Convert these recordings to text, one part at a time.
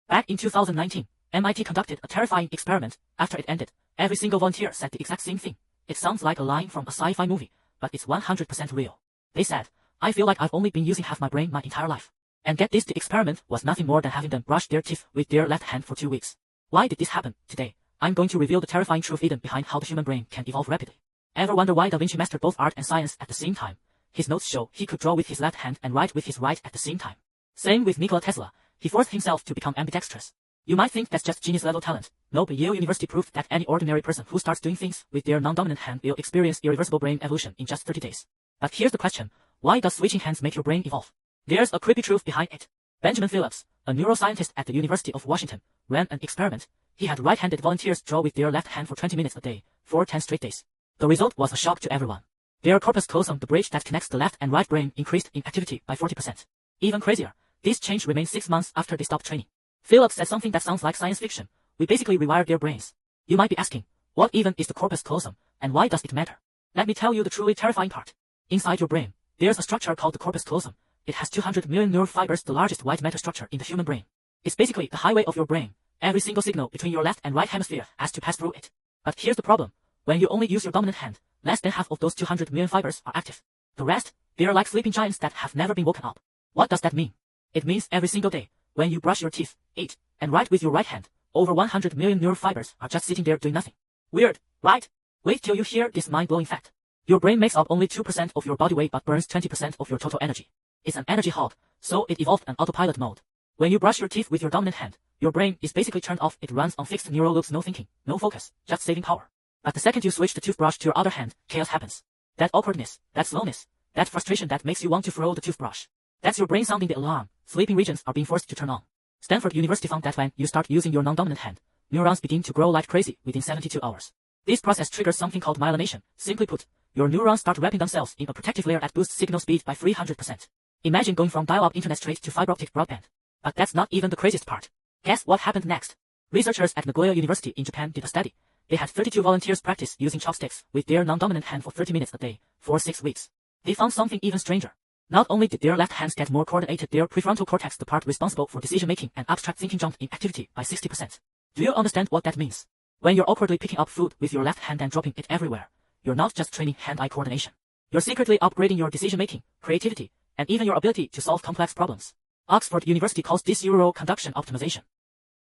Back in 2019, MIT conducted a terrifying experiment. After it ended, every single volunteer said the exact same thing. It sounds like a line from a sci-fi movie, but it's 100% real. They said, I feel like I've only been using half my brain my entire life. And get this, the experiment was nothing more than having them brush their teeth with their left hand for 2 weeks. Why did this happen? Today, I'm going to reveal the terrifying truth hidden behind how the human brain can evolve rapidly. Ever wonder why Da Vinci mastered both art and science at the same time? His notes show he could draw with his left hand and write with his right at the same time. Same with Nikola Tesla, he forced himself to become ambidextrous. You might think that's just genius-level talent. No, but Yale University proved that any ordinary person who starts doing things with their non-dominant hand will experience irreversible brain evolution in just 30 days. But here's the question, why does switching hands make your brain evolve? There's a creepy truth behind it. Benjamin Phillips, a neuroscientist at the University of Washington, ran an experiment. He had right-handed volunteers draw with their left hand for 20 minutes a day, for 10 straight days. The result was a shock to everyone. Their corpus callosum, the bridge that connects the left and right brain, increased in activity by 40%. Even crazier, this change remained 6 months after they stopped training. Phillips said something that sounds like science fiction. We basically rewired their brains. You might be asking, what even is the corpus callosum, and why does it matter? Let me tell you the truly terrifying part. Inside your brain, there's a structure called the corpus callosum. It has 200 million neural fibers, the largest white matter structure in the human brain. It's basically the highway of your brain. Every single signal between your left and right hemisphere has to pass through it. But here's the problem. When you only use your dominant hand, less than half of those 200 million fibers are active. The rest, they're like sleeping giants that have never been woken up. What does that mean? It means every single day, when you brush your teeth, eat, and write with your right hand, over 100 million neural fibers are just sitting there doing nothing. Weird, right? Wait till you hear this mind-blowing fact. Your brain makes up only 2% of your body weight but burns 20% of your total energy. It's an energy hog, so it evolved an autopilot mode. When you brush your teeth with your dominant hand, your brain is basically turned off. It runs on fixed neural loops, no thinking, no focus, just saving power. But the second you switch the toothbrush to your other hand, chaos happens. That awkwardness, that slowness, that frustration that makes you want to throw the toothbrush. That's your brain sounding the alarm. Sleeping regions are being forced to turn on. Stanford University found that when you start using your non-dominant hand, neurons begin to grow like crazy within 72 hours. This process triggers something called myelination. Simply put, your neurons start wrapping themselves in a protective layer that boosts signal speed by 300%. Imagine going from dial-up internet straight to fiber optic broadband. But that's not even the craziest part. Guess what happened next? Researchers at Nagoya University in Japan did a study. They had 32 volunteers practice using chopsticks with their non-dominant hand for 30 minutes a day, for 6 weeks. They found something even stranger. Not only did their left hands get more coordinated, their prefrontal cortex, the part responsible for decision-making and abstract thinking, jumped in activity by 60%. Do you understand what that means? When you're awkwardly picking up food with your left hand and dropping it everywhere, you're not just training hand-eye coordination. You're secretly upgrading your decision-making, creativity, and even your ability to solve complex problems. Oxford University calls this neuroconduction optimization.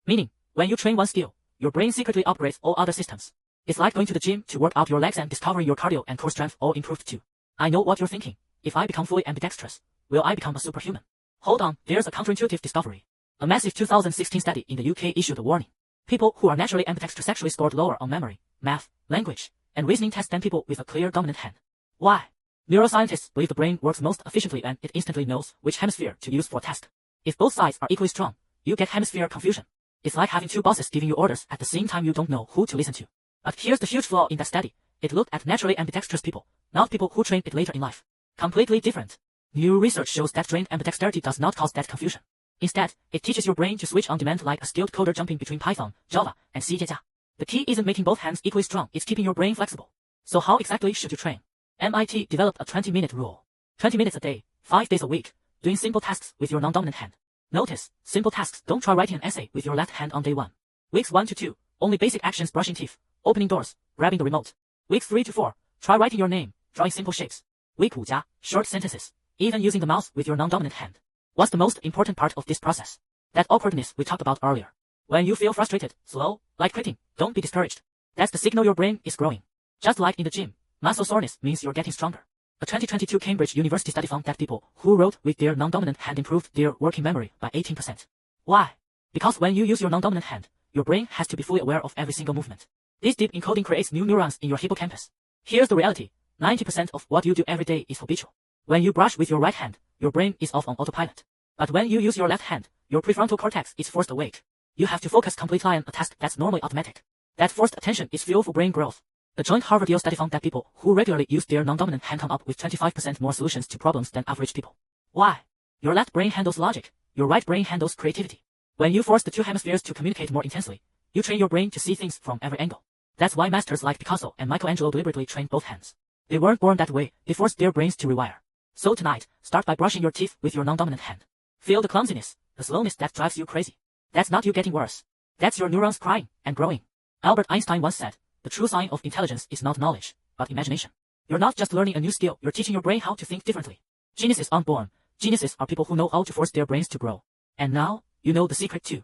Meaning, when you train one skill, your brain secretly upgrades all other systems. It's like going to the gym to work out your legs and discovering your cardio and core strength all improved too. I know what you're thinking. If I become fully ambidextrous, will I become a superhuman? Hold on, there's a counterintuitive discovery. A massive 2016 study in the UK issued a warning. People who are naturally ambidextrous actually scored lower on memory, math, language, and reasoning tests than people with a clear dominant hand. Why? Neuroscientists believe the brain works most efficiently when it instantly knows which hemisphere to use for a task. If both sides are equally strong, you get hemisphere confusion. It's like having two bosses giving you orders at the same time. You don't know who to listen to. But here's the huge flaw in that study. It looked at naturally ambidextrous people, not people who trained it later in life. Completely different. New research shows that trained ambidexterity does not cause that confusion. Instead, it teaches your brain to switch on demand like a skilled coder jumping between Python, Java, and C++. The key isn't making both hands equally strong, it's keeping your brain flexible. So how exactly should you train? MIT developed a 20-minute rule. 20 minutes a day, 5 days a week, doing simple tasks with your non-dominant hand. Notice, simple tasks. Don't try writing an essay with your left hand on day 1. Weeks 1 to 2, only basic actions: brushing teeth, opening doors, grabbing the remote. Weeks 3 to 4, try writing your name, drawing simple shapes. Week 5, short sentences, even using the mouse with your non-dominant hand. What's the most important part of this process? That awkwardness we talked about earlier. When you feel frustrated, slow, like quitting, don't be discouraged. That's the signal your brain is growing. Just like in the gym, muscle soreness means you're getting stronger. A 2022 Cambridge University study found that people who wrote with their non-dominant hand improved their working memory by 18%. Why? Because when you use your non-dominant hand, your brain has to be fully aware of every single movement. This deep encoding creates new neurons in your hippocampus. Here's the reality. 90% of what you do every day is habitual. When you brush with your right hand, your brain is off on autopilot. But when you use your left hand, your prefrontal cortex is forced awake. You have to focus completely on a task that's normally automatic. That forced attention is fuel for brain growth. The joint Harvard-Yale study found that people who regularly use their non-dominant hand come up with 25% more solutions to problems than average people. Why? Your left brain handles logic, your right brain handles creativity. When you force the two hemispheres to communicate more intensely, you train your brain to see things from every angle. That's why masters like Picasso and Michelangelo deliberately trained both hands. They weren't born that way, they forced their brains to rewire. So tonight, start by brushing your teeth with your non-dominant hand. Feel the clumsiness, the slowness that drives you crazy. That's not you getting worse. That's your neurons crying and growing. Albert Einstein once said, the true sign of intelligence is not knowledge, but imagination. You're not just learning a new skill, you're teaching your brain how to think differently. Geniuses aren't born. Geniuses are people who know how to force their brains to grow. And now, you know the secret too.